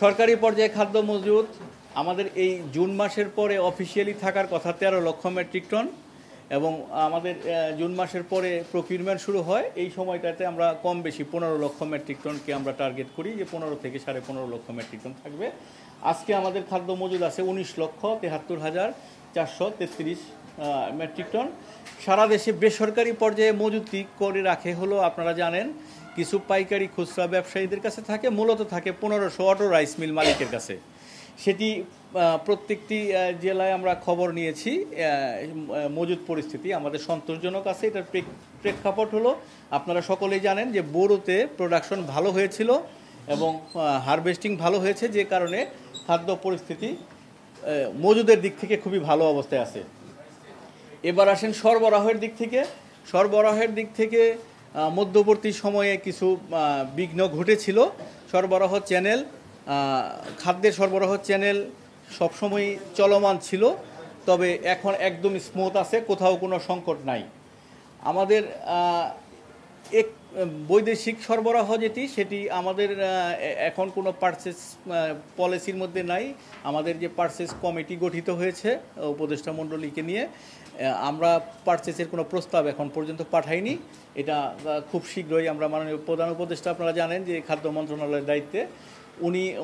সরকারি পর্যায়ে খাদ্য মজুত আমাদের এই জুন মাসের পরে অফিসিয়ালি থাকার কথা 13 লক্ষ মেট্রিক টন এবং আমাদের জুন মাসের পরে প্রকিউরমেন্ট শুরু হয়। এই সময়টাতে আমরা কম বেশি 15 লক্ষ মেট্রিক টনকে আমরা টার্গেট করি যে 15 থেকে 15.5 লক্ষ মেট্রিক টন থাকবে। আজকে আমাদের খাদ্য মজুদ আছে 19,73,433 মেট্রিক টন। সারা দেশে বেসরকারি পর্যায়ে মজুতি করে রাখে হলো আপনারা জানেন কিছু পাইকারি খুচরা ব্যবসায়ীদের কাছে থাকে, মূলত থাকে 1500 অটো রাইস মিল মালিকের কাছে। সেটি প্রত্যেকটি জেলায় আমরা খবর নিয়েছি। মজুদ পরিস্থিতি আমাদের সন্তোষজনক আছে। এটার প্রেক্ষাপট হলো আপনারা সকলেই জানেন যে বোরোতে প্রোডাকশন ভালো হয়েছিল এবং হারভেস্টিং ভালো হয়েছে, যে কারণে খাদ্য পরিস্থিতি মজুদের দিক থেকে খুবই ভালো অবস্থায় আছে। এবার আসেন সরবরাহের দিক থেকে। সরবরাহের দিক থেকে মধ্যবর্তী সময়ে কিছু বিঘ্ন ঘটেছিল। সরবরাহ চ্যানেল, খাদ্যের সরবরাহ চ্যানেল সবসময় চলমান ছিল, তবে এখন একদম স্মুথ আছে, কোথাও কোনো সংকট নাই। আমাদের এক বৈদেশিক সরবরাহ সেটি আমাদের এখন কোনো পারচেস পলিসির মধ্যে নাই। আমাদের যে পারচেস কমিটি গঠিত হয়েছে উপদেষ্টা মণ্ডলীকে নিয়ে, আমরা পারচেসের কোনো প্রস্তাব এখন পর্যন্ত পাঠাইনি। এটা খুব শীঘ্রই আমরা মাননীয় প্রধান উপদেষ্টা, আপনারা জানেন যে খাদ্য মন্ত্রণালয়ের দায়িত্বে,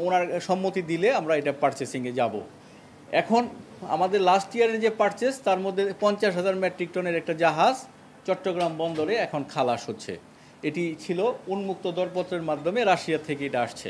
ওনার সম্মতি দিলে আমরা এটা পারচেসিংয়ে যাব। এখন আমাদের লাস্ট ইয়ারের যে পারচেস, তার মধ্যে 50,000 মেট্রিক টনের একটা জাহাজ চট্টগ্রাম বন্দরে এখন খালাস হচ্ছে। এটি ছিল উন্মুক্ত দরপত্রের মাধ্যমে, রাশিয়া থেকে এটা আসছে।